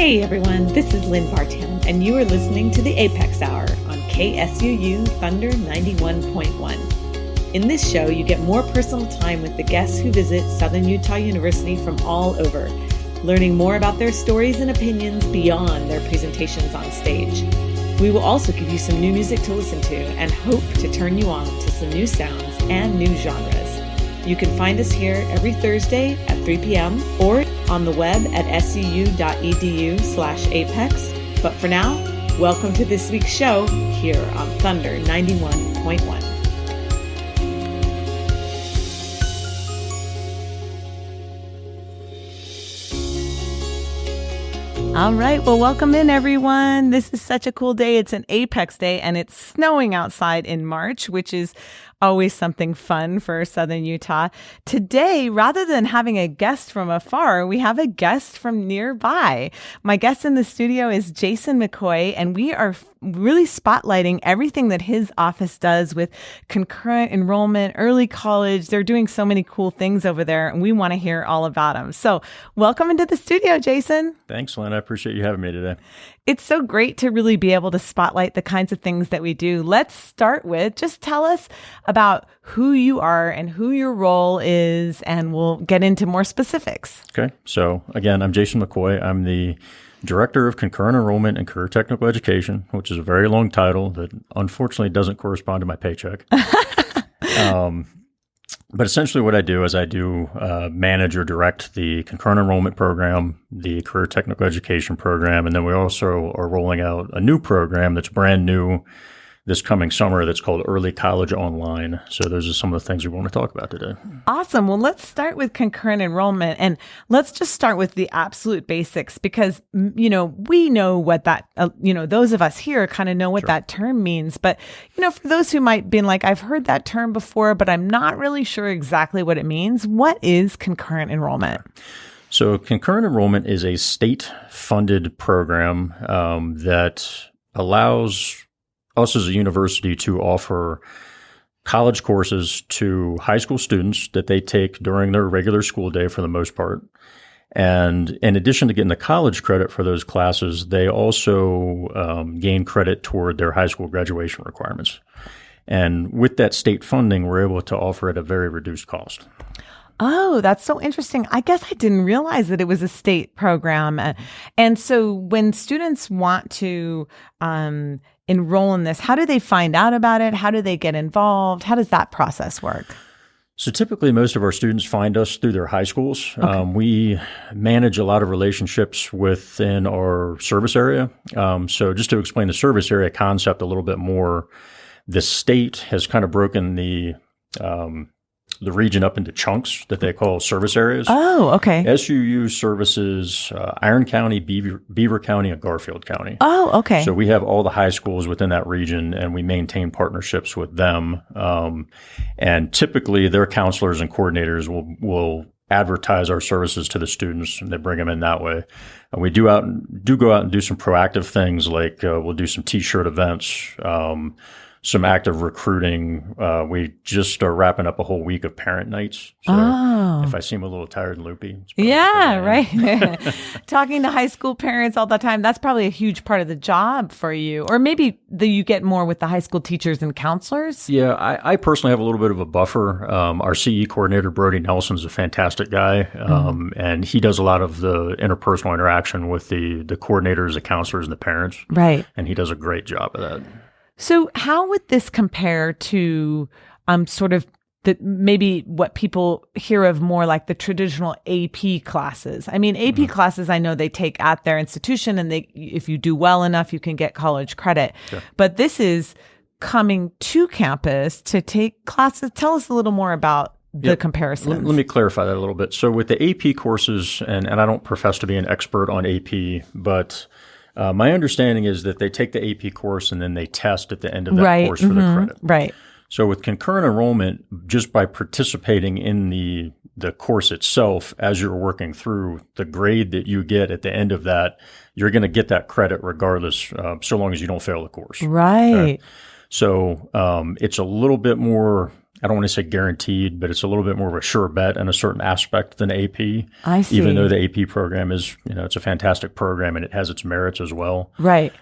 Hey everyone, this is Lynn Bartown, and you are listening to the Apex Hour on KSUU Thunder 91.1. In this show, you get more personal time with the guests who visit Southern Utah University from all over, learning more about their stories and opinions beyond their presentations on stage. We will also give you some new music to listen to and hope to turn you on to some new sounds and new genres. You can find us here every Thursday at 3 p.m. or on the web at suu.edu/apex. But for now, welcome to this week's show here on Thunder 91.1. All right. Well, welcome in, everyone. This is such a cool day. It's an Apex Day, and it's snowing outside in March, which is always something fun for Southern Utah. Today, rather than having a guest from afar, we have a guest from nearby. My guest in the studio is Jason McCoy, and we are really spotlighting everything that his office does with concurrent enrollment, early college. They're doing so many cool things over there, and we want to hear all about them. So welcome into the studio, Jason. Thanks, Lynn. I appreciate you having me today. It's so great to really be able to spotlight the kinds of things that we do. Let's start with just tell us about who you are and who your role is, and we'll get into more specifics. Okay. So again, I'm Jason McCoy. I'm the Director of Concurrent Enrollment and Career Technical Education, which is a very long title that unfortunately doesn't correspond to my paycheck. But essentially what I do is manage or direct the concurrent enrollment program, the career technical education program, and then we also are rolling out a new program that's brand new this coming summer that's called Early College Online. So those are some of the things we want to talk about today. Awesome. Well, let's start with concurrent enrollment, and let's just start with the absolute basics because, we know what that, those of us here kind of know what that term means. But, for those who might be like, I've heard that term before, but I'm not really sure exactly what it means. What is concurrent enrollment? So concurrent enrollment is a state-funded program that allows us as a university to offer college courses to high school students that they take during their regular school day for the most part. And in addition to getting the college credit for those classes, they also gain credit toward their high school graduation requirements. And with that state funding, we're able to offer it at a very reduced cost. Oh, that's so interesting. I guess I didn't realize that it was a state program. And so when students want to enroll in this, how do they find out about it? How do they get involved? How does that process work? So typically most of our students find us through their high schools. Okay. We manage a lot of relationships within our service area. So just to explain the service area concept a little bit more, the state has kind of broken the region up into chunks that they call service areas. Oh, okay. SUU services Iron County, Beaver County, and Garfield County. Oh, okay. So we have all the high schools within that region, and we maintain partnerships with them. And typically, their counselors and coordinators will advertise our services to the students, and they bring them in that way. And we do go out and do some proactive things, like we'll do some T-shirt events, some active recruiting. We just are wrapping up a whole week of parent nights. So if I seem a little tired and loopy. Yeah, right. Talking to high school parents all the time, that's probably a huge part of the job for you. Or maybe you get more with the high school teachers and counselors. Yeah, I personally have a little bit of a buffer. Our CE coordinator, Brody Nelson, is a fantastic guy. And he does a lot of the interpersonal interaction with the coordinators, the counselors, and the parents. Right. And he does a great job of that. So how would this compare to sort of maybe what people hear of more like the traditional AP classes? I mean, AP classes, I know they take at their institution, and if you do well enough, you can get college credit. Sure. But this is coming to campus to take classes. Tell us a little more about the comparisons. Let me clarify that a little bit. So with the AP courses, and I don't profess to be an expert on AP, but my understanding is that they take the AP course and then they test at the end of that course for the credit. Right. So with concurrent enrollment, just by participating in the course itself, as you're working through, the grade that you get at the end of that, you're going to get that credit regardless, so long as you don't fail the course. Right. So it's a little bit more I don't want to say guaranteed, but it's a little bit more of a sure bet in a certain aspect than AP. I see. Even though the AP program is, it's a fantastic program and it has its merits as well. Right.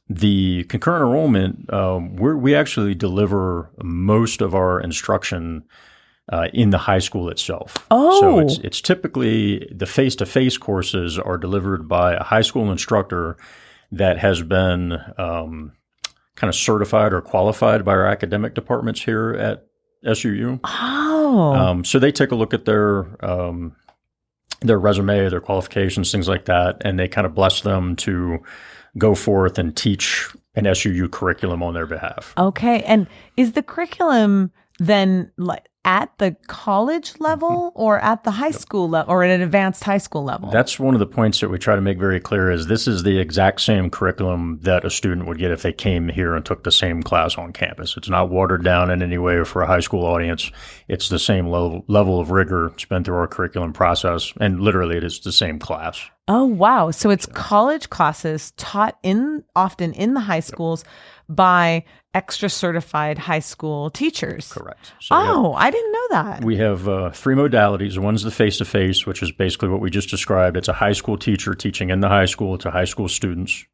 The concurrent enrollment, we actually deliver most of our instruction in the high school itself. Oh. So it's typically the face-to-face courses are delivered by a high school instructor that has been kind of certified or qualified by our academic departments here at SUU. Oh. So they take a look at their resume, their qualifications, things like that, and they kind of bless them to go forth and teach an SUU curriculum on their behalf. Okay. And is the curriculum then like at the college level or at the high school level or at an advanced high school level? That's one of the points that we try to make very clear is this is the exact same curriculum that a student would get if they came here and took the same class on campus. It's not watered down in any way for a high school audience. It's the same level of rigor spent through our curriculum process. And literally it is the same class. Oh, wow. So it's college classes taught often in the high schools by extra certified high school teachers. Correct. So I didn't know that. We have three modalities. One's the face-to-face, which is basically what we just described. It's a high school teacher teaching in the high school to high school students.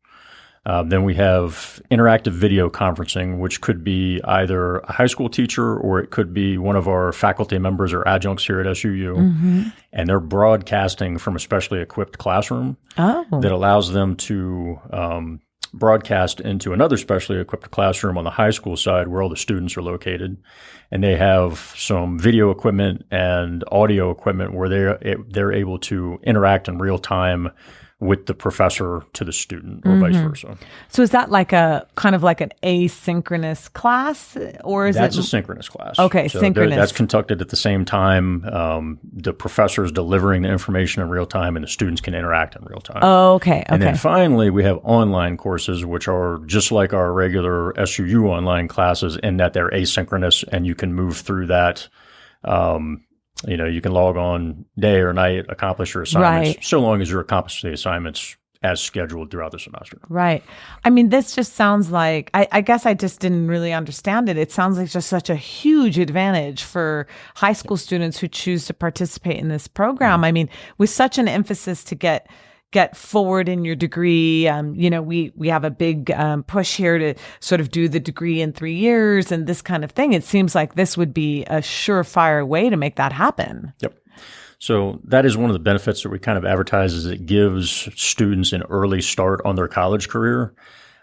Then we have interactive video conferencing, which could be either a high school teacher or it could be one of our faculty members or adjuncts here at SUU. Mm-hmm. And they're broadcasting from a specially equipped classroom that allows them to broadcast into another specially equipped classroom on the high school side where all the students are located. And they have some video equipment and audio equipment where they're able to interact in real time with the professor to the student or vice versa. So is that like a kind of like an asynchronous class or is That's a synchronous class. Okay, so synchronous. That's conducted at the same time. The professor is delivering the information in real time and the students can interact in real time. Oh, okay. And then finally, we have online courses, which are just like our regular SUU online classes in that they're asynchronous and you can move through that. You can log on day or night, accomplish your assignments, so long as you're accomplishing the assignments as scheduled throughout the semester. Right. I mean, this just sounds like, I guess I just didn't really understand it. It sounds like just such a huge advantage for high school students who choose to participate in this program. I mean, with such an emphasis to get forward in your degree. We have a big push here to sort of do the degree in 3 years and this kind of thing. It seems like this would be a surefire way to make that happen. Yep. So that is one of the benefits that we kind of advertise is it gives students an early start on their college career.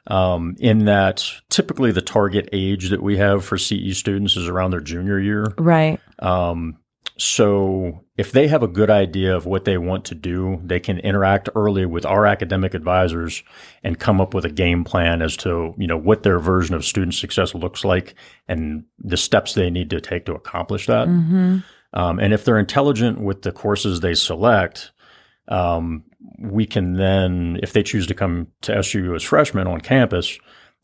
In that typically the target age that we have for CE students is around their junior year. Right. So if they have a good idea of what they want to do, they can interact early with our academic advisors and come up with a game plan as to, what their version of student success looks like and the steps they need to take to accomplish that. Mm-hmm. And if they're intelligent with the courses they select, we can then, if they choose to come to SUU as freshmen on campus,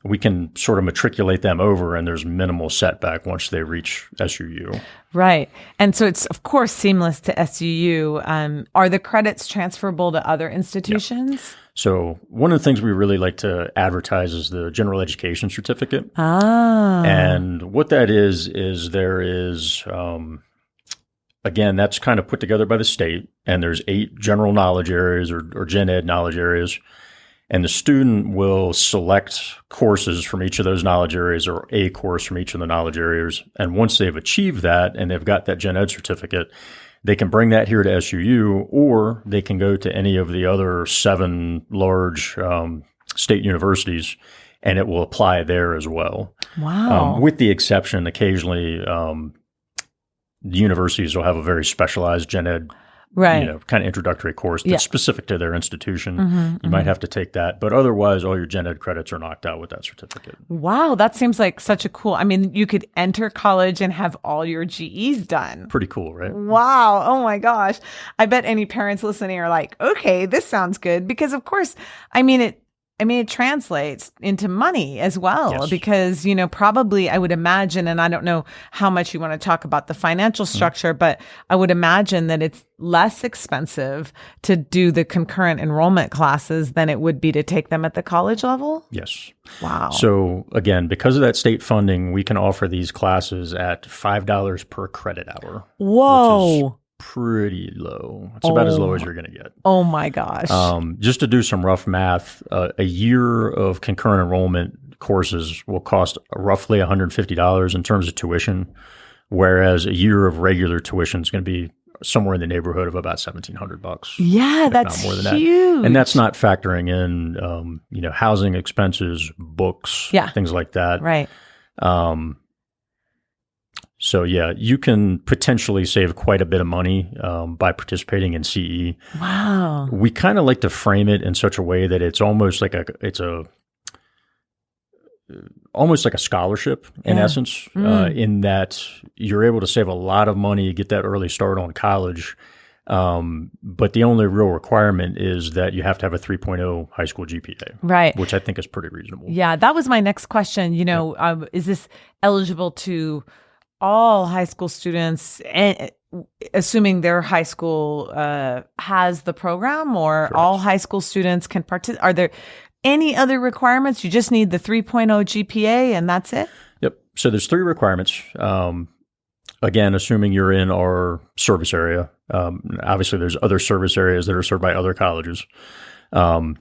we can sort of matriculate them over and there's minimal setback once they reach SUU. Right. And so it's, of course, seamless to SUU. Are the credits transferable to other institutions? Yep. So one of the things we really like to advertise is the general education certificate. And what that is there is, again, that's kind of put together by the state and there's 8 general knowledge areas or gen ed knowledge areas. And the student will select courses from each of those knowledge areas or a course from each of the knowledge areas. And once they've achieved that and they've got that gen ed certificate, they can bring that here to SUU or they can go to any of the other 7 large state universities and it will apply there as well. Wow. With the exception, occasionally, the universities will have a very specialized gen ed kind of introductory course that's specific to their institution. Mm-hmm, you might have to take that. But otherwise, all your gen ed credits are knocked out with that certificate. Wow, that seems like such a cool, you could enter college and have all your GEs done. Pretty cool, right? Wow. Oh my gosh. I bet any parents listening are like, okay, this sounds good. Because of course, I mean, it translates into money as well, Yes. because, probably I would imagine, and I don't know how much you want to talk about the financial structure, but I would imagine that it's less expensive to do the concurrent enrollment classes than it would be to take them at the college level. Yes. Wow. So again, because of that state funding, we can offer these classes at $5 per credit hour. Whoa. Which is pretty low. It's about as low as you're going to get. Oh my gosh. Just to do some rough math, a year of concurrent enrollment courses will cost roughly $150 in terms of tuition, whereas a year of regular tuition is going to be somewhere in the neighborhood of about $1,700. Yeah, that's not more than huge. That. And that's not factoring in, housing expenses, books, things like that. Right. So yeah, you can potentially save quite a bit of money by participating in CE. Wow. We kind of like to frame it in such a way that it's almost like almost like a scholarship in essence, in that you're able to save a lot of money, get that early start on college. But the only real requirement is that you have to have a 3.0 high school GPA, right? Which I think is pretty reasonable. Yeah, that was my next question. Is this eligible to all high school students, and assuming their high school has the program, or Correct. All high school students can participate? Are there any other requirements? You just need the 3.0 GPA and that's it? Yep. So there's 3 requirements. Again, assuming you're in our service area. Obviously, there's other service areas that are served by other colleges. But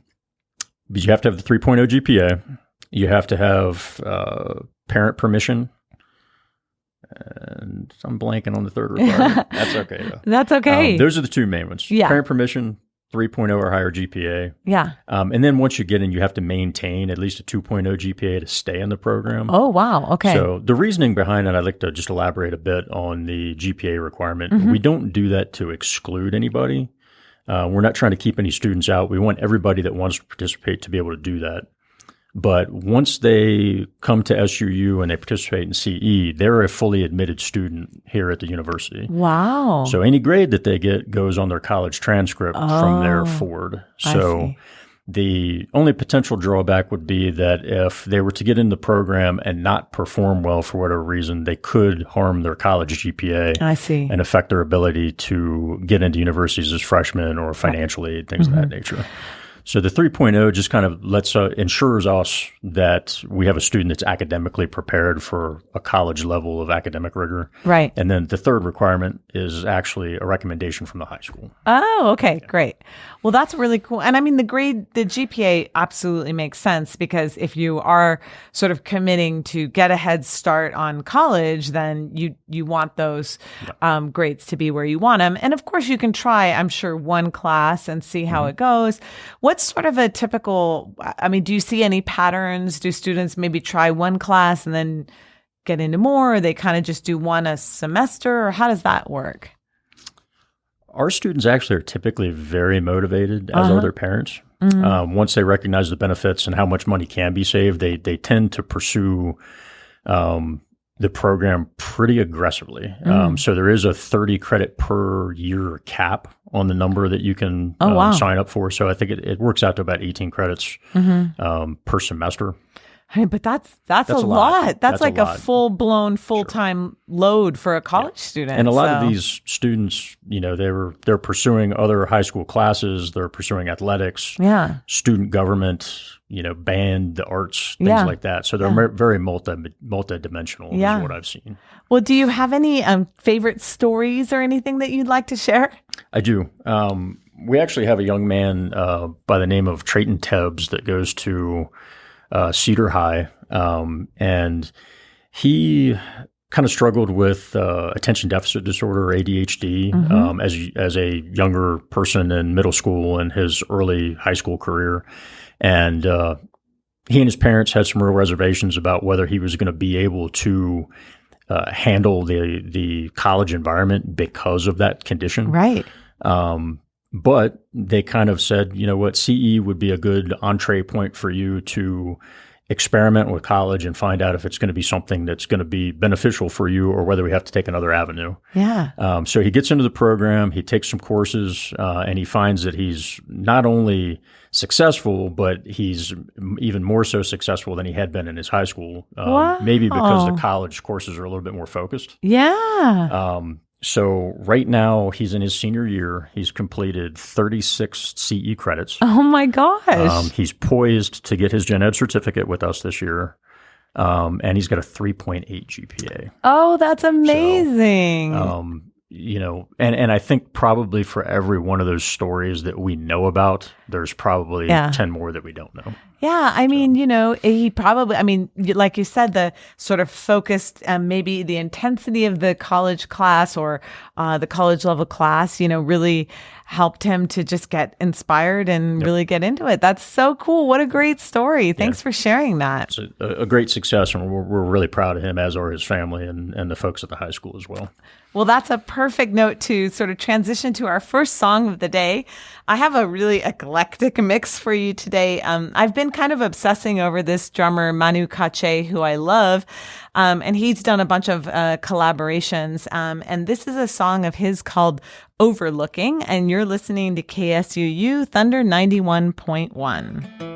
you have to have the 3.0 GPA. You have to have parent permission. And I'm blanking on the third requirement. That's okay, though. That's okay. Those are the 2 main ones. Yeah. Parent permission, 3.0 or higher GPA. Yeah. And then once you get in, you have to maintain at least a 2.0 GPA to stay in the program. Oh, wow. Okay. So the reasoning behind it, I'd like to just elaborate a bit on the GPA requirement. Mm-hmm. We don't do that to exclude anybody. We're not trying to keep any students out. We want everybody that wants to participate to be able to do that. But once they come to SUU and they participate in CE, they're a fully admitted student here at the university. Wow. So any grade that they get goes on their college transcript from there forward. So the only potential drawback would be that if they were to get in the program and not perform well for whatever reason, they could harm their college GPA. I see. And affect their ability to get into universities as freshmen or financial aid, things of that nature. So the 3.0 just kind of ensures us that we have a student that's academically prepared for a college level of academic rigor. Right. And then the third requirement is actually a recommendation from the high school. Oh, okay. Great. Well, that's really cool. And I mean, the GPA absolutely makes sense, because if you are sort of committing to get a head start on college, then you want those grades to be where you want them. And of course, you can try, I'm sure, one class and see how it goes. What's sort of a typical, do you see any patterns? Do students maybe try one class and then get into more, or they kind of just do one a semester, or how does that work? Our students actually are typically very motivated, as are their parents. Mm-hmm. Once they recognize the benefits and how much money can be saved, they tend to pursue the program pretty aggressively. So there is a 30 credit per year cap on the number that you can sign up for. So I think it works out to about 18 credits per semester. I mean, but that's a lot. That's like a full-blown, full-time load for a college student. And a lot of these students, they're pursuing other high school classes. They're pursuing athletics, student government, band, the arts, things like that. So they're very multi-dimensional is what I've seen. Well, do you have any favorite stories or anything that you'd like to share? I do. We actually have a young man by the name of Trayton Tebbs that goes to Cedar High, and he kind of struggled with attention deficit disorder, or ADHD, as a younger person in middle school and his early high school career. And he and his parents had some real reservations about whether he was going to be able to handle the college environment because of that condition. Right. But they kind of said, you know what, CE would be a good entree point for you to experiment with college and find out if it's going to be something that's going to be beneficial for you or whether we have to take another avenue. Yeah. So he gets into the program, he takes some courses, and he finds that he's not only successful, but he's even more so successful than he had been in his high school. Wow. Maybe because the college courses are a little bit more focused. Yeah. So right now he's in his senior year. He's completed 36 CE credits. Oh my gosh. He's poised to get his gen ed certificate with us this year. And he's got a 3.8 GPA. Oh, that's amazing. So, and I think probably for every one of those stories that we know about, there's probably 10 more that we don't know. Yeah, I mean, he probably, like you said, the sort of focused, maybe the intensity of the college class or the college level class, really helped him to just get inspired and really get into it. That's so cool. What a great story. Thanks for sharing that. It's a great success, and we're really proud of him, as are his family and the folks at the high school as well. Well, that's a perfect note to sort of transition to our first song of the day. I have a really eclectic mix for you today. I've been kind of obsessing over this drummer, Manu Katché, who I love. And he's done a bunch of collaborations. And this is a song of his called Overlooking. And you're listening to KSUU Thunder 91.1.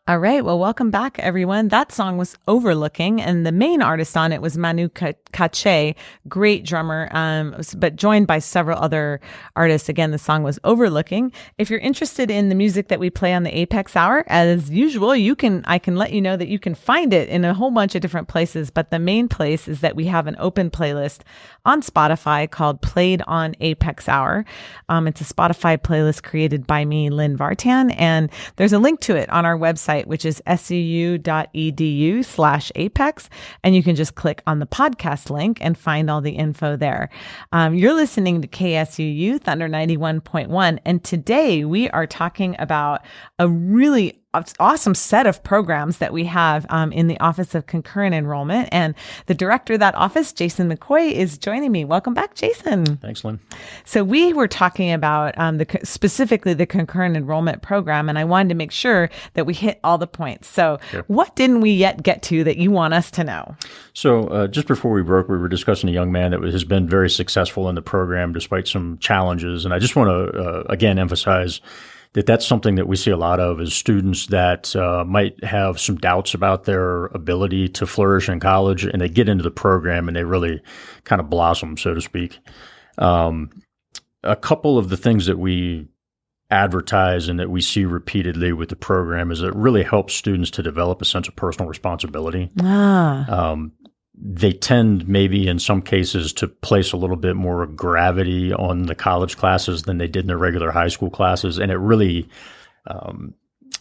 All right. Well, welcome back, everyone. That song was Overlooking, and the main artist on it was Manu Katché, great drummer, but joined by several other artists. Again, the song was Overlooking. If you're interested in the music that we play on the Apex Hour, as usual, I can let you know that you can find it in a whole bunch of different places, but the main place is that we have an open playlist on Spotify called Played on Apex Hour. It's a Spotify playlist created by me, Lynn Vartan, and there's a link to it on our website, which is suu.edu/apex. And you can just click on the podcast link and find all the info there. You're listening to KSUU Thunder 91.1. And today we are talking about a really awesome set of programs that we have in the Office of Concurrent Enrollment. And the director of that office, Jason McCoy, is joining me. Welcome back, Jason. Thanks, Lynn. So we were talking about specifically the Concurrent Enrollment program, and I wanted to make sure that we hit all the points. So What didn't we yet get to that you want us to know? So just before we broke, we were discussing a young man that has been very successful in the program despite some challenges. And I just want to, again, emphasize that's something that we see a lot of is students that might have some doubts about their ability to flourish in college, and they get into the program and they really kind of blossom, so to speak. A couple of the things that we advertise and that we see repeatedly with the program is it really helps students to develop a sense of personal responsibility. They tend maybe in some cases to place a little bit more gravity on the college classes than they did in their regular high school classes. And it really,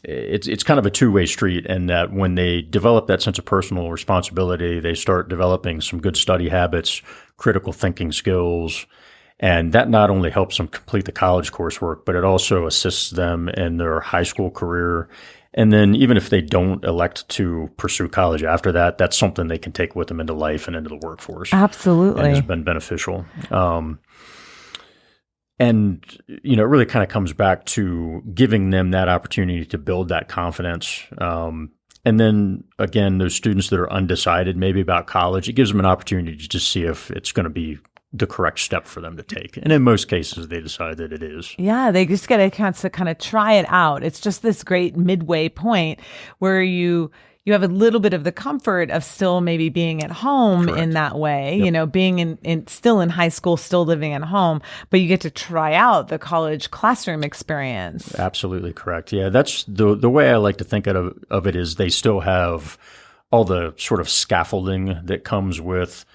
it's kind of a two-way street, and that when they develop that sense of personal responsibility, they start developing some good study habits, critical thinking skills. And that not only helps them complete the college coursework, but it also assists them in their high school career. And then even if they don't elect to pursue college after that, that's something they can take with them into life and into the workforce. Absolutely. And it's been beneficial. And, it really kind of comes back to giving them that opportunity to build that confidence. And then, again, those students that are undecided maybe about college, it gives them an opportunity to just see if it's going to be the correct step for them to take. And in most cases, they decide that it is. Yeah, they just get a chance to kind of try it out. It's just this great midway point where you have a little bit of the comfort of still maybe being at home. Correct. In that way, Yep. Being in still in high school, still living at home, but you get to try out the college classroom experience. Absolutely correct. Yeah, that's the way I like to think of it is they still have all the sort of scaffolding that comes with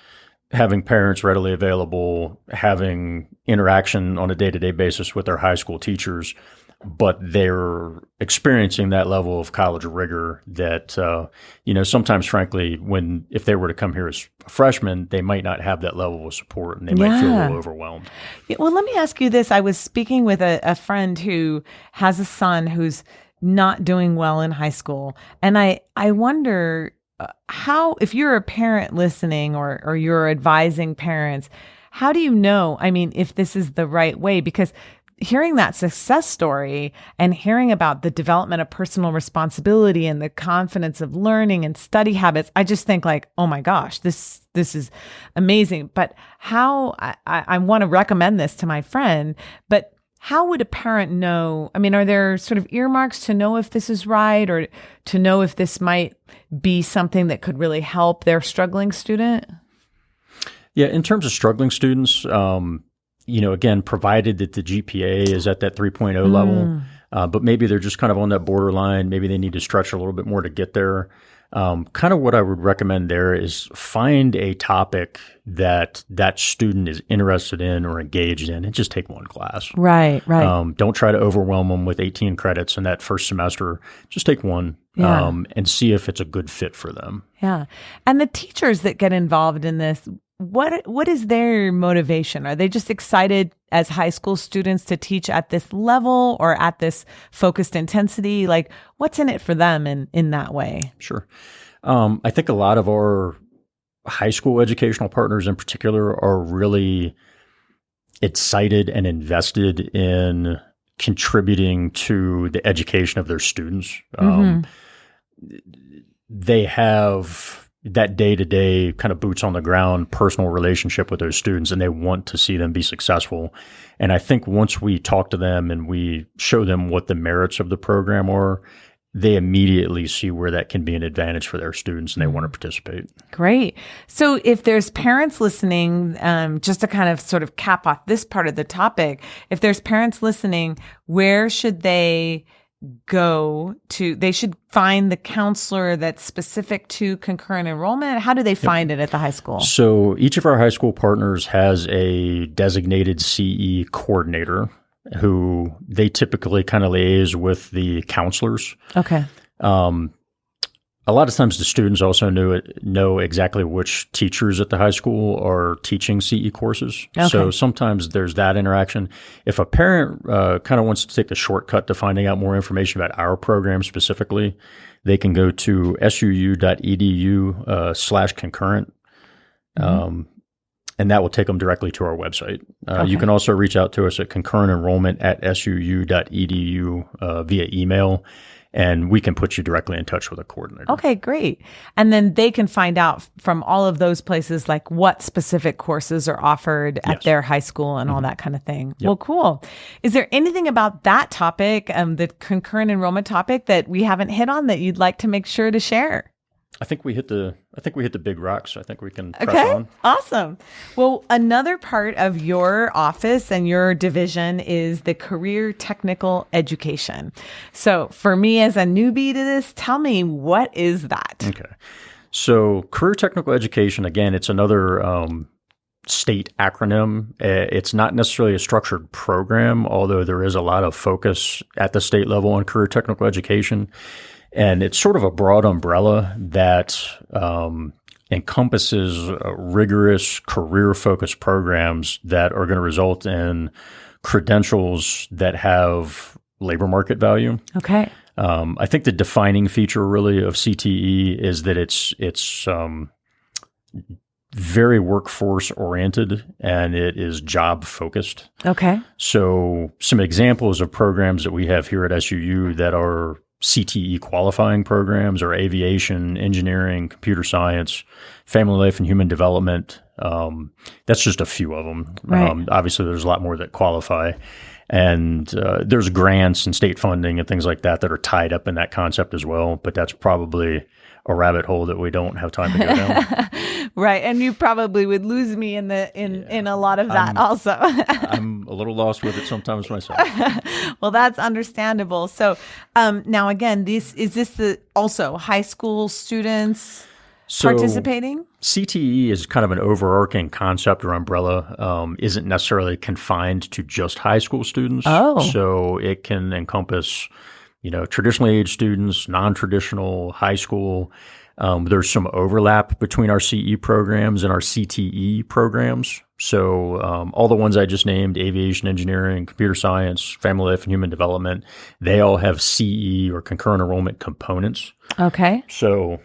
having parents readily available, having interaction on a day-to-day basis with their high school teachers, but they're experiencing that level of college rigor that, sometimes, frankly, if they were to come here as a freshman, they might not have that level of support and they might feel a little overwhelmed. Yeah, well, let me ask you this. I was speaking with a friend who has a son who's not doing well in high school, and I wonder how, if you're a parent listening or you're advising parents, how do you know, if this is the right way? Because hearing that success story and hearing about the development of personal responsibility and the confidence of learning and study habits, I just think like, oh my gosh, this is amazing. But how, I want to recommend this to my friend, but how would a parent know? Are there sort of earmarks to know if this is right or to know if this might be something that could really help their struggling student? Yeah, in terms of struggling students, again, provided that the GPA is at that 3.0 level, but maybe they're just kind of on that borderline. Maybe they need to stretch a little bit more to get there. Kind of what I would recommend there is find a topic that student is interested in or engaged in and just take one class. Right. Don't try to overwhelm them with 18 credits in that first semester. Just take one and see if it's a good fit for them. Yeah. And the teachers that get involved in this, what is their motivation? Are they just excited as high school students to teach at this level or at this focused intensity? Like, what's in it for them in that way? Sure. I think a lot of our high school educational partners in particular are really excited and invested in contributing to the education of their students. They have that day-to-day kind of boots on the ground personal relationship with those students, and they want to see them be successful. And I think once we talk to them and we show them what the merits of the program are, they immediately see where that can be an advantage for their students and they want to participate. Great. So if there's parents listening, just to kind of sort of cap off this part of the topic, if there's parents listening, where should they go to? They should find the counselor that's specific to concurrent enrollment. How do they find it at the high school? So each of our high school partners has a designated CE coordinator who they typically kind of liaise with the counselors. Okay. A lot of times the students also know exactly which teachers at the high school are teaching CE courses. Okay. So sometimes there's that interaction. If a parent kind of wants to take the shortcut to finding out more information about our program specifically, they can go to suu.edu/concurrent. And that will take them directly to our website. You can also reach out to us at concurrentenrollment@suu.edu via email, and we can put you directly in touch with a coordinator. Okay, great. And then they can find out from all of those places, like what specific courses are offered at their high school and all that kind of thing. Yep. Well, cool. Is there anything about that topic, the concurrent enrollment topic, that we haven't hit on that you'd like to make sure to share? I think we hit the big rocks. I think we can press on. Awesome. Well, another part of your office and your division is the career technical education. So for me as a newbie to this, tell me, what is that? Okay. So career technical education, again, it's another state acronym. It's not necessarily a structured program, although there is a lot of focus at the state level on career technical education. And it's sort of a broad umbrella that encompasses rigorous career-focused programs that are going to result in credentials that have labor market value. Okay. I think the defining feature really of CTE is that it's very workforce oriented and it is job focused. Okay. So some examples of programs that we have here at SUU that are CTE qualifying programs are aviation, engineering, computer science, family life and human development. That's just a few of them. Right. Obviously, there's a lot more that qualify. And there's grants and state funding and things like that that are tied up in that concept as well. But that's probably a rabbit hole that we don't have time to go down. Right. And you probably would lose me in a lot of that also. I'm a little lost with it sometimes myself. Well, that's understandable. So now again, is this also high school students participating? CTE is kind of an overarching concept or umbrella, isn't necessarily confined to just high school students. Oh. So it can encompass, traditionally aged students, non-traditional, high school. There's some overlap between our CE programs and our CTE programs. So all the ones I just named, aviation, engineering, computer science, family life and human development, they all have CE or concurrent enrollment components. Okay. So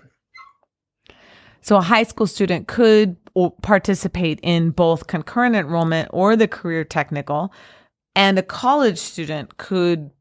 a high school student could participate in both concurrent enrollment or the career technical, and a college student could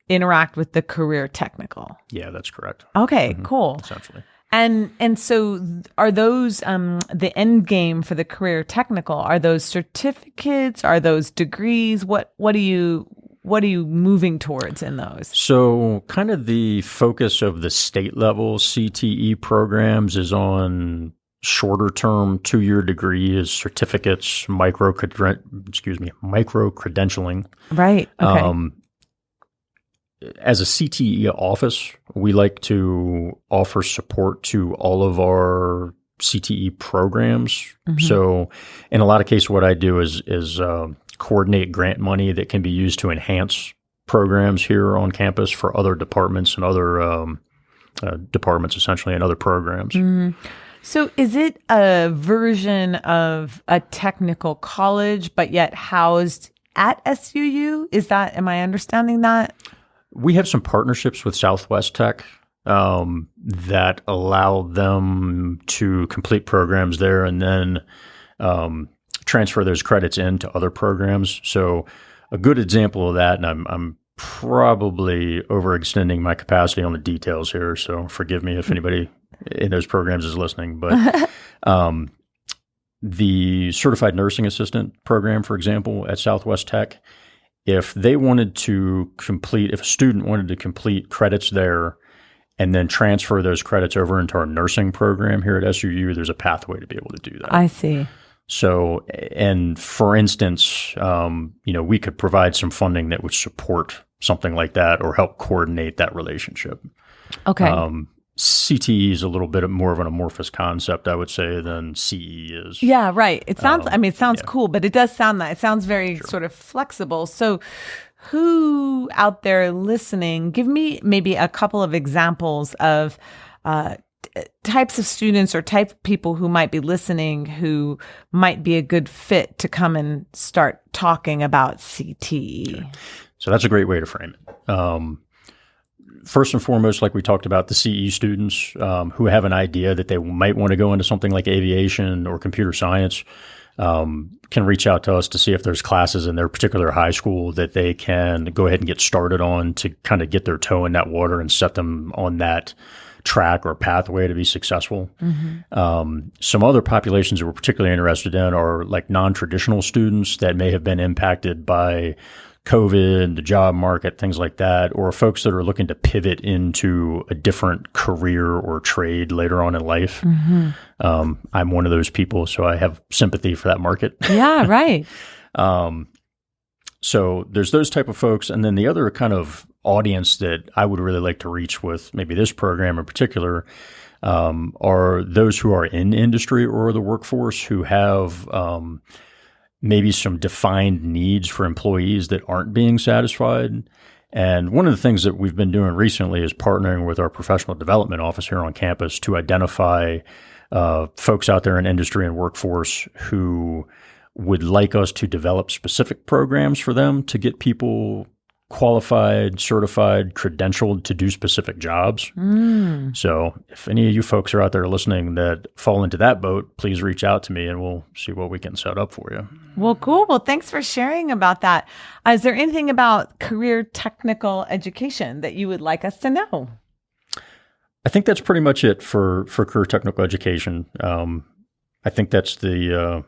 interact with the career technical. Yeah, that's correct. Okay, cool. Essentially. And so are those the end game for the career technical? Are those certificates? Are those degrees? What are you moving towards in those? So kind of the focus of the state level CTE programs is on shorter term 2-year degrees, certificates, micro credentialing. Right. Okay. As a CTE office, we like to offer support to all of our CTE programs. Mm-hmm. So in a lot of cases, what I do is coordinate grant money that can be used to enhance programs here on campus for other departments and other departments, essentially, and other programs. Mm-hmm. So is it a version of a technical college, but yet housed at SUU? Am I understanding that? We have some partnerships with Southwest Tech that allow them to complete programs there and then transfer those credits into other programs. So a good example of that, and I'm probably overextending my capacity on the details here, so forgive me if anybody in those programs is listening, but the Certified Nursing Assistant program, for example, at Southwest Tech, if a student wanted to complete credits there, and then transfer those credits over into our nursing program here at SUU, there's a pathway to be able to do that. I see. So, and for instance, we could provide some funding that would support something like that or help coordinate that relationship. Okay. CTE is a little bit more of an amorphous concept, I would say, than CE is. Yeah, right. It sounds, it sounds yeah. cool, but it does sound that. It sounds very sort of flexible. So who out there listening, give me maybe a couple of examples of types of students or type of people who might be listening who might be a good fit to come and start talking about CTE. Okay. So that's a great way to frame it. First and foremost, like we talked about, the CE students who have an idea that they might want to go into something like aviation or computer science can reach out to us to see if there's classes in their particular high school that they can go ahead and get started on to kind of get their toe in that water and set them on that track or pathway to be successful. Mm-hmm. Some other populations that we're particularly interested in are like non-traditional students that may have been impacted by COVID, the job market, things like that, or folks that are looking to pivot into a different career or trade later on in life. Mm-hmm. I'm one of those people, so I have sympathy for that market. Yeah, right. So there's those type of folks. And then the other kind of audience that I would really like to reach with maybe this program in particular are those who are in industry or the workforce who have maybe some defined needs for employees that aren't being satisfied. And one of the things that we've been doing recently is partnering with our professional development office here on campus to identify folks out there in industry and workforce who would like us to develop specific programs for them to get people qualified, certified, credentialed to do specific jobs. Mm. So if any of you folks are out there listening that fall into that boat, please reach out to me and we'll see what we can set up for you. Well, cool. Well, thanks for sharing about that. Is there anything about career technical education that you would like us to know? I think that's pretty much it for career technical education. I think that's the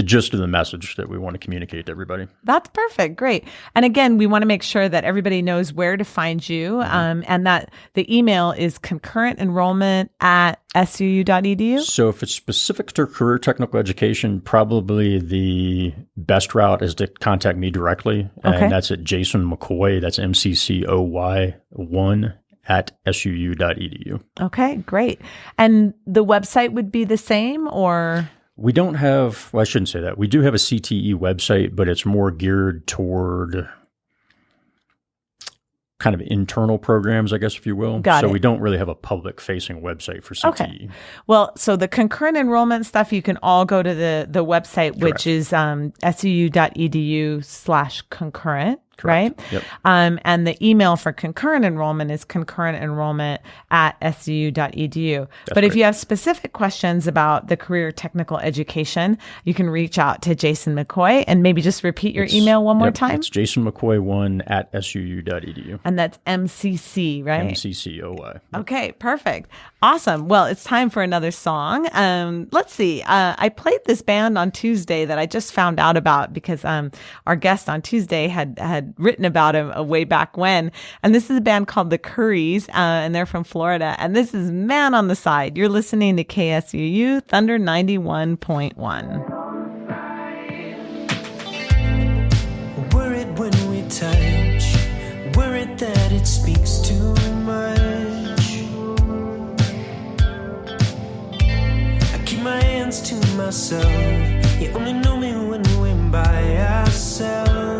gist of the message that we want to communicate to everybody. That's perfect. Great. And again, we want to make sure that everybody knows where to find you, and that the email is concurrentenrollment@suu.edu. So if it's specific to career technical education, probably the best route is to contact me directly. Okay. And that's at Jason McCoy. That's MCCOY1 @suu.edu. Okay, great. And the website would be the same, or? We don't have, well, I shouldn't say that. We do have a CTE website, but it's more geared toward kind of internal programs, I guess, if you will. Got it. We don't really have a public-facing website for CTE. Okay. Well, so the concurrent enrollment stuff, you can all go to the website, which is suu.edu/concurrent. Correct. Right? Yep. And the email for concurrent enrollment is concurrentenrollment@suu.edu. But if you have specific questions about the career technical education, you can reach out to Jason McCoy and maybe just repeat your email one more time. It's JasonMcCoy1 @suu.edu. And that's MCC, right? MCCOY. Okay, perfect. Awesome. Well, it's time for another song. Let's see. I played this band on Tuesday that I just found out about because our guest on Tuesday had written about him way back when. And this is a band called The Curries, and they're from Florida. And this is Man on the Side. You're listening to KSUU Thunder 91.1. Worried when we touch, worried that it speaks too much. I keep my hands to myself. You only know me when we're by ourselves.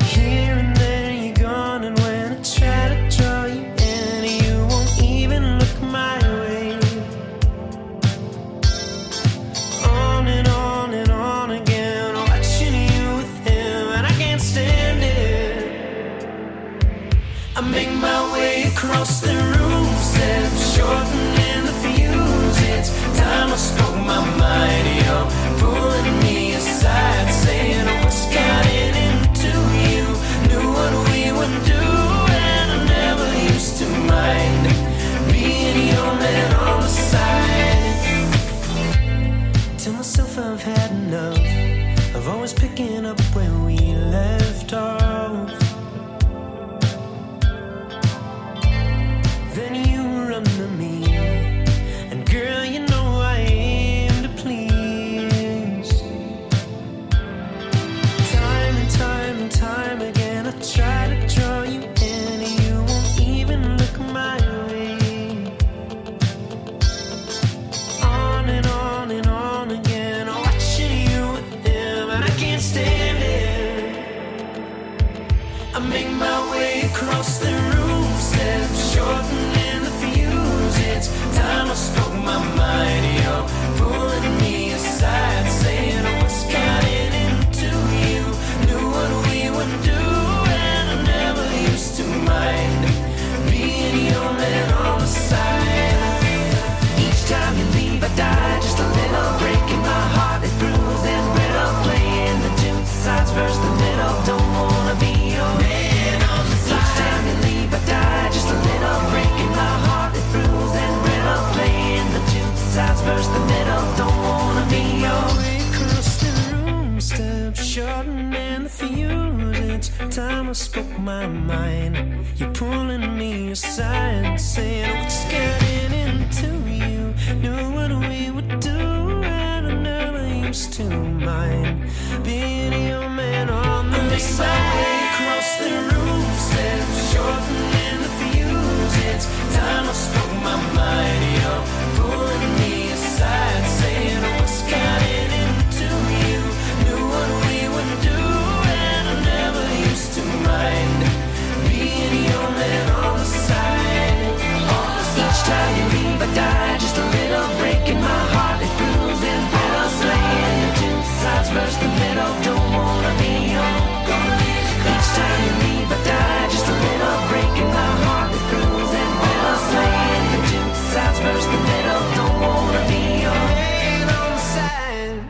Here and there you're gone, and when I try to draw you in, you won't even look my way. On and on and on again, watching you with him, and I can't stand it. I make my way across the room, steps shortening the fuse. It's time I spoke my mind. You're pulling me aside, saying what's got it into you. Knew what we would do, and I never used to mind being your man on the side. Tell myself I've had enough of always picking up where we left off. my mind. You're pulling me aside, saying what's getting into you. Knew what we would do, and I never used to mind being your man on the side. Across the room, steps shortening the fuse. It's time I spoke my mind. You're pulling me aside, saying what's getting into you. Knew what we would do, and I never used to mind being your man on the side. Each time you leave, I die. Just a little break in my heart. It bruised and brittle, slaying the two sides versus the middle. Don't wanna be on. Each time you leave, I die. Just a little break in my heart. It bruised and brittle, slaying the two sides versus the middle. Don't wanna be on the side.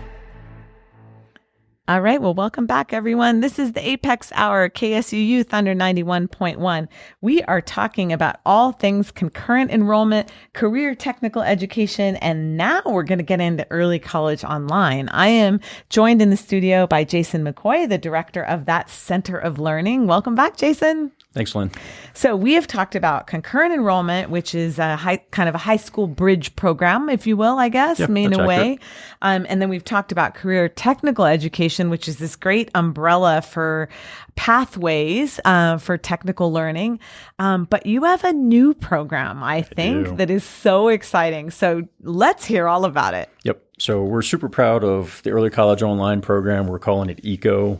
All right. Well, welcome back, everyone. This is the Apex Hour, KSUU Thunder 91.1. We are talking about all things concurrent enrollment, career technical education, and now we're going to get into early college online. I am joined in the studio by Jason McCoy, the director of that Center of Learning. Welcome back, Jason. Thanks, Lynn. So we have talked about concurrent enrollment, which is a kind of a high school bridge program, if you will, I guess, Yep, in that's a way. accurate. And then we've talked about career technical education, which is this great umbrella for pathways for technical learning. But you have a new program, I think, do. that is so exciting. So let's hear all about it. Yep. So we're super proud of the early college online program. We're calling it ECO.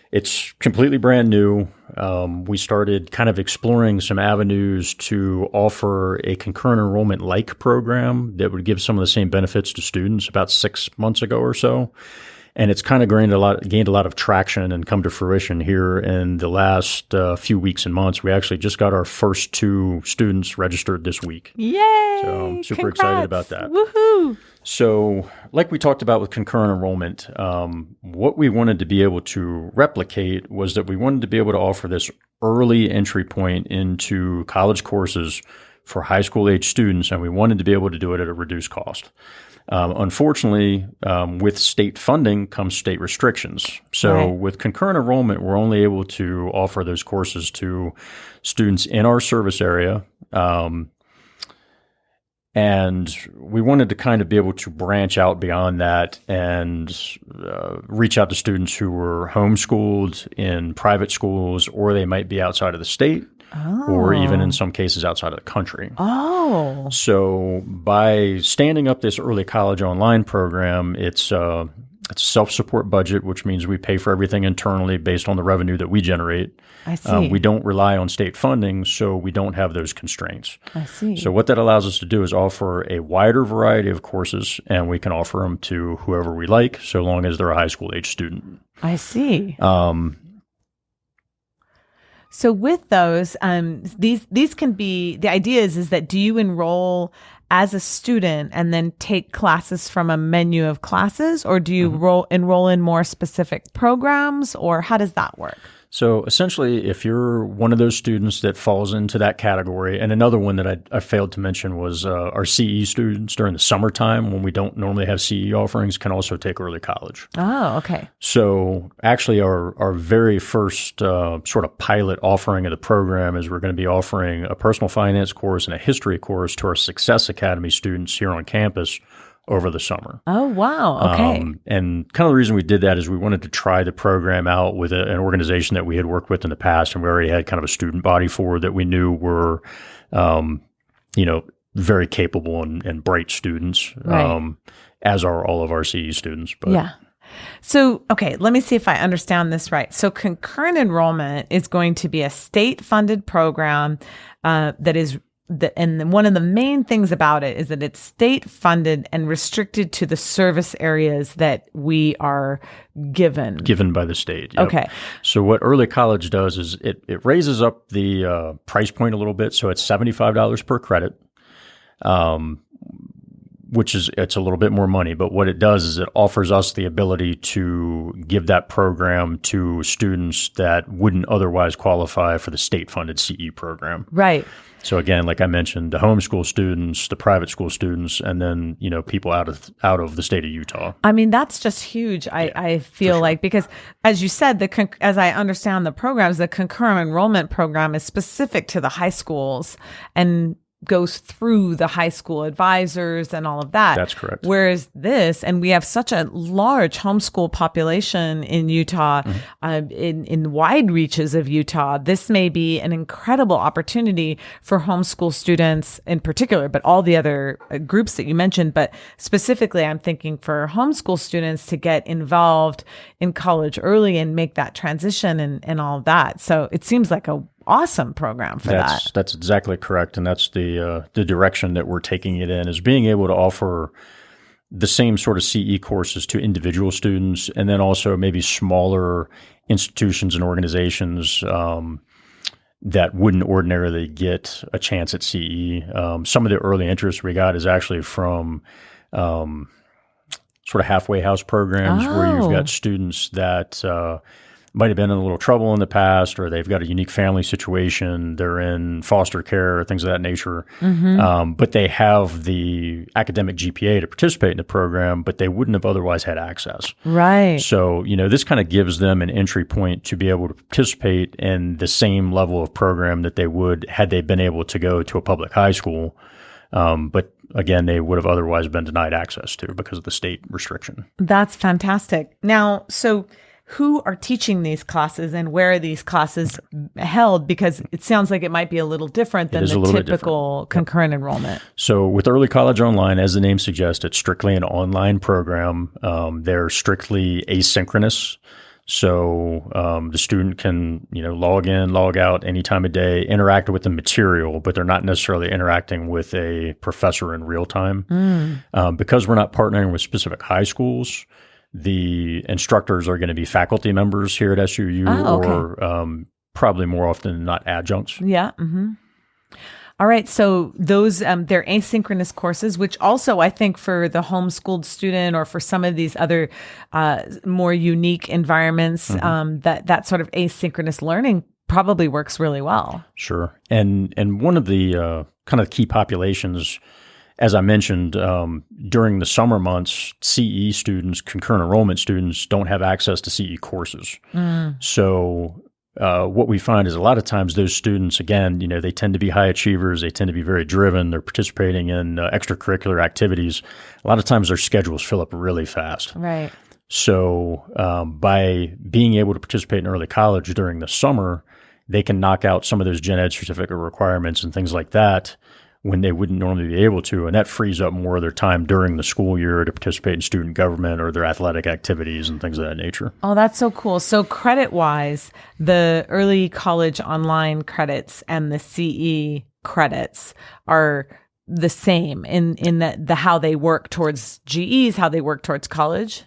It's completely brand new. We started kind of exploring some avenues to offer a concurrent enrollment-like program that would give some of the same benefits to students about 6 months ago or so. And it's kind of gained a lot of traction and come to fruition here in the last few weeks and months. We actually just got our first 2 students registered this week. Yay! So I'm super Congrats. excited about that. Woohoo! So like we talked about with concurrent enrollment, what we wanted to be able to replicate was that we wanted to be able to offer this early entry point into college courses for high school age students, and we wanted to be able to do it at a reduced cost. Unfortunately, with state funding comes state restrictions. So Right. with concurrent enrollment, we're only able to offer those courses to students in our service area. And we wanted to kind of be able to branch out beyond that and reach out to students who were homeschooled in private schools, or they might be outside of the state, or even in some cases outside of the country. Oh. So by standing up this early college online program, it's a self-support budget, which means we pay for everything internally based on the revenue that we generate. I see. We don't rely on state funding, so we don't have those constraints. I see. So what that allows us to do is offer a wider variety of courses, and we can offer them to whoever we like, so long as they're a high school age student. I see. So with those, these can be, the idea is that do you enroll as a student and then take classes from a menu of classes, or do you enroll in more specific programs, or how does that work? So essentially, if you're one of those students that falls into that category, and another one that I failed to mention was our CE students during the summertime when we don't normally have CE offerings can also take early college. Oh, okay. So actually our very first sort of pilot offering of the program is we're going to be offering a personal finance course and a history course to our Success Academy students here on campus over the summer. Oh, wow. Okay. And kind of the reason we did that is we wanted to try the program out with an organization that we had worked with in the past, and we already had kind of a student body for that we knew were, very capable and bright students, Right. as are all of our CE students. But Yeah. So, okay, let me see if I understand this right. So concurrent enrollment is going to be a state-funded program and one of the main things about it is that it's state-funded and restricted to the service areas that we are given by the state. Yep. Okay. So what early college does is it raises up the price point a little bit. So it's $75 per credit. which is, it's a little bit more money, but what it does is it offers us the ability to give that program to students that wouldn't otherwise qualify for the state-funded CE program. Right. So again, like I mentioned, the homeschool students, the private school students, and then, people out of the state of Utah. I mean, that's just huge. I feel like, because as you said, as I understand the programs, the concurrent enrollment program is specific to the high schools and goes through the high school advisors and all of that. That's correct. Whereas this, and we have such a large homeschool population in Utah, in wide reaches of Utah, this may be an incredible opportunity for homeschool students in particular, but all the other groups that you mentioned. But specifically, I'm thinking for homeschool students to get involved in college early and make that transition and all of that. So it seems like a awesome program for that. That's exactly correct, and that's the direction that we're taking it in, is being able to offer the same sort of CE courses to individual students, and then also maybe smaller institutions and organizations that wouldn't ordinarily get a chance at CE. Some of the early interest we got is actually from sort of halfway house programs where you've got students that might have been in a little trouble in the past, or they've got a unique family situation, they're in foster care, things of that nature. But they have the academic GPA to participate in the program, but they wouldn't have otherwise had access. Right. So, this kind of gives them an entry point to be able to participate in the same level of program that they would had they been able to go to a public high school. But again, they would have otherwise been denied access to because of the state restriction. That's fantastic. Now, so who are teaching these classes and where are these classes held? Because it sounds like it might be a little different than the typical concurrent enrollment. So with Early College Online, as the name suggests, it's strictly an online program. They're strictly asynchronous. So the student can, log in, log out any time of day, interact with the material, but they're not necessarily interacting with a professor in real time. Because we're not partnering with specific high schools, the instructors are going to be faculty members here at SUU, or probably more often than not adjuncts. Yeah. All right. So those, they're asynchronous courses, which also I think for the homeschooled student or for some of these other more unique environments, that sort of asynchronous learning probably works really well. Sure. And one of the kind of key populations, as I mentioned, during the summer months, CE students, concurrent enrollment students, don't have access to CE courses. So what we find is a lot of times those students, again, they tend to be high achievers. They tend to be very driven. They're participating in extracurricular activities. A lot of times their schedules fill up really fast. Right. So by being able to participate in early college during the summer, they can knock out some of those gen ed certificate requirements and things like that when they wouldn't normally be able to. And that frees up more of their time during the school year to participate in student government or their athletic activities and things of that nature. Oh, that's so cool. So credit-wise, the early college online credits and the CE credits are the same in the how they work towards GEs, how they work towards college?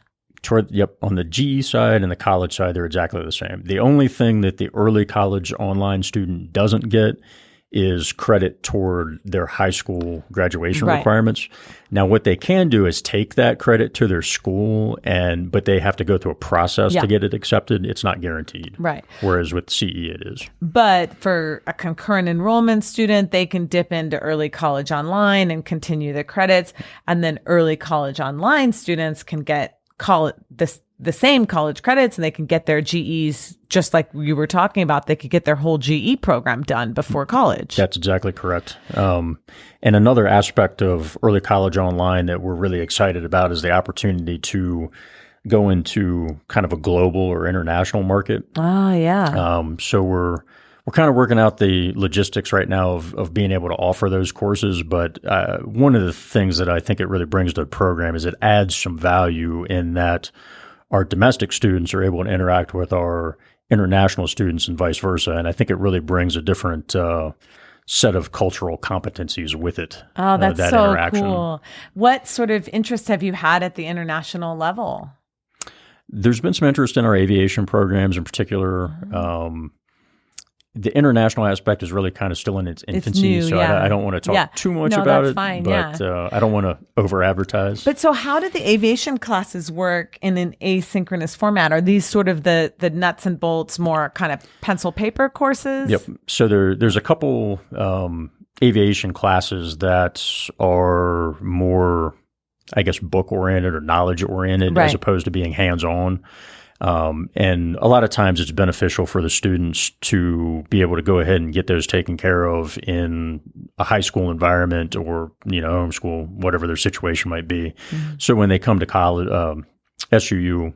On the GE side and the college side, they're exactly the same. The only thing that the early college online student doesn't get is credit toward their high school graduation requirements. Now, what they can do is take that credit to their school, but they have to go through a process to get it accepted. It's not guaranteed. Right. Whereas with CE, it is. But for a concurrent enrollment student, they can dip into early college online and continue the credits. And then early college online students can get the same college credits, and they can get their GEs just like you were talking about. They could get their whole GE program done before college. That's exactly correct. And another aspect of early college online that we're really excited about is the opportunity to go into kind of a global or international market. Oh, yeah. So we're kind of working out the logistics right now of being able to offer those courses. But one of the things that I think it really brings to the program is it adds some value in that our domestic students are able to interact with our international students and vice versa. And I think it really brings a different set of cultural competencies with it. Oh, that's that so cool. What sort of interest have you had at the international level? There's been some interest in our aviation programs in particular. the international aspect is really kind of still in its infancy, new, so yeah. I don't want to talk Yeah. too much No, about that's it. fine, But I don't want to over-advertise. But so how do the aviation classes work in an asynchronous format? Are these sort of the nuts and bolts, more kind of pencil paper courses? Yep. So there's a couple aviation classes that are more, I guess, book-oriented or knowledge-oriented Right. as opposed to being hands-on. And a lot of times it's beneficial for the students to be able to go ahead and get those taken care of in a high school environment or, homeschool, whatever their situation might be. Mm-hmm. So when they come to college, SUU,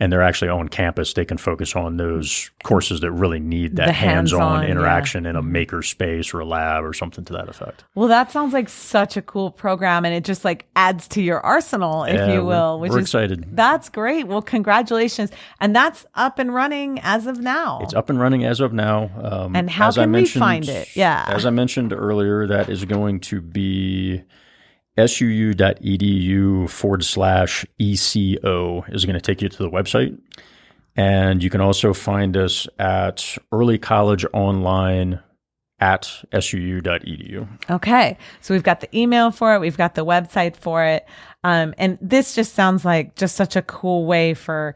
and they're actually on campus, they can focus on those courses that really need that The hands-on hands-on, interaction in a maker space or a lab or something to that effect. Well, that sounds like such a cool program, and it just like adds to your arsenal, if you will. We're excited. That's great. Well, congratulations. And that's up and running as of now. It's up and running as of now. And how can we find it? Yeah. As I mentioned earlier, that is going to be suu.edu/ECO is going to take you to the website. And you can also find us at Early College Online at suu.edu. Okay. So we've got the email for it. We've got the website for it. And this just sounds like just such a cool way for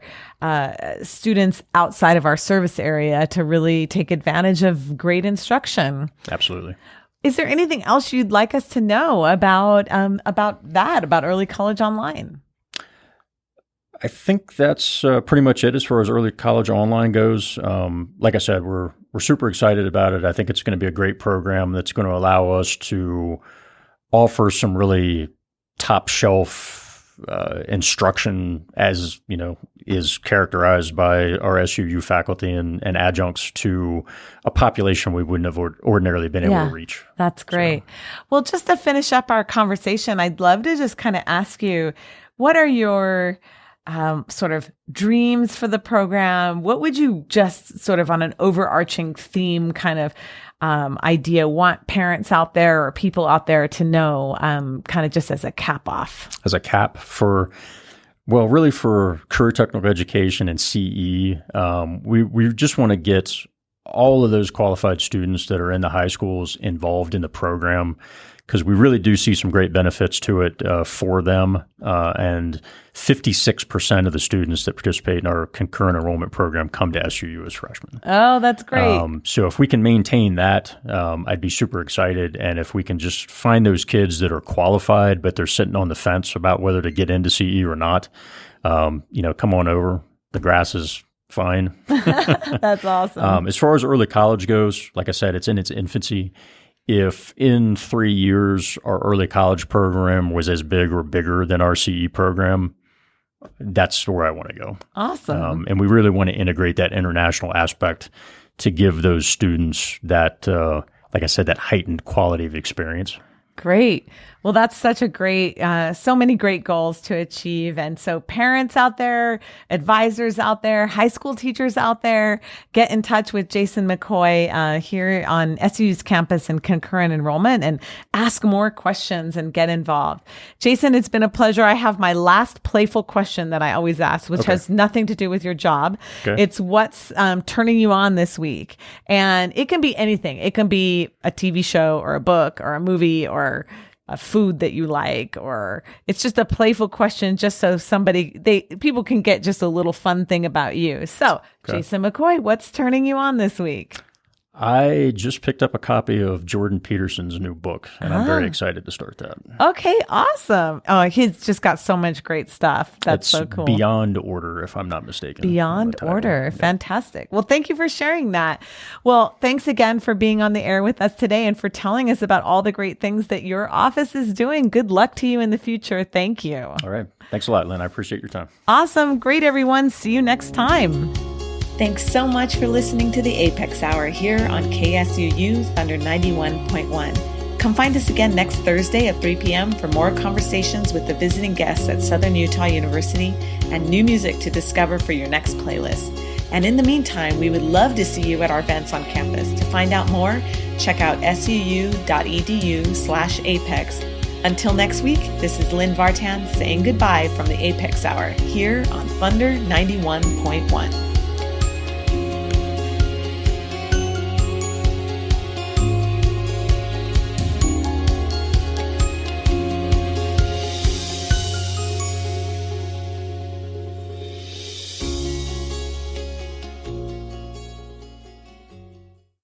students outside of our service area to really take advantage of great instruction. Absolutely. Is there anything else you'd like us to know about Early College Online? I think that's pretty much it as far as Early College Online goes. Like I said, we're super excited about it. I think it's going to be a great program that's going to allow us to offer some really top shelf instruction, as is characterized by our SUU faculty and adjuncts, to a population we wouldn't have ordinarily been able to reach. That's great. Well, just to finish up our conversation, I'd love to just kind of ask you, what are your sort of dreams for the program? What would you just sort of on an overarching theme kind of idea want parents out there or people out there to know, kind of just as a cap off? As a cap for career technical education and CE, we just want to get all of those qualified students that are in the high schools involved in the program, because we really do see some great benefits to it for them. And 56% of the students that participate in our concurrent enrollment program come to SUU as freshmen. Oh, that's great. So if we can maintain that, I'd be super excited. And if we can just find those kids that are qualified, but they're sitting on the fence about whether to get into CE or not, come on over. The grass is fine. That's awesome. As far as early college goes, like I said, it's in its infancy. If in 3 years our early college program was as big or bigger than our CE program, that's where I want to go. Awesome. And we really want to integrate that international aspect to give those students that, like I said, that heightened quality of experience. Great. Well, that's such a great, so many great goals to achieve. And so parents out there, advisors out there, high school teachers out there, get in touch with Jason McCoy here on SUU's campus in concurrent enrollment and ask more questions and get involved. Jason, it's been a pleasure. I have my last playful question that I always ask, which has nothing to do with your job. Okay. It's what's turning you on this week. And it can be anything. It can be a TV show or a book or a movie or a food that you like, or it's just a playful question just so people can get just a little fun thing about you. So, Jason McCoy, what's turning you on this week? I just picked up a copy of Jordan Peterson's new book, and I'm very excited to start that. Okay, awesome. Oh, he's just got so much great stuff. That's so cool. Beyond Order, if I'm not mistaken. Beyond Order. Yeah. Fantastic. Well, thank you for sharing that. Well, thanks again for being on the air with us today and for telling us about all the great things that your office is doing. Good luck to you in the future. Thank you. All right. Thanks a lot, Lynn. I appreciate your time. Awesome. Great, everyone. See you next time. Thanks so much for listening to the Apex Hour here on KSUU Thunder 91.1. Come find us again next Thursday at 3 p.m. for more conversations with the visiting guests at Southern Utah University and new music to discover for your next playlist. And in the meantime, we would love to see you at our events on campus. To find out more, check out suu.edu/apex. Until next week, this is Lynn Vartan saying goodbye from the Apex Hour here on Thunder 91.1.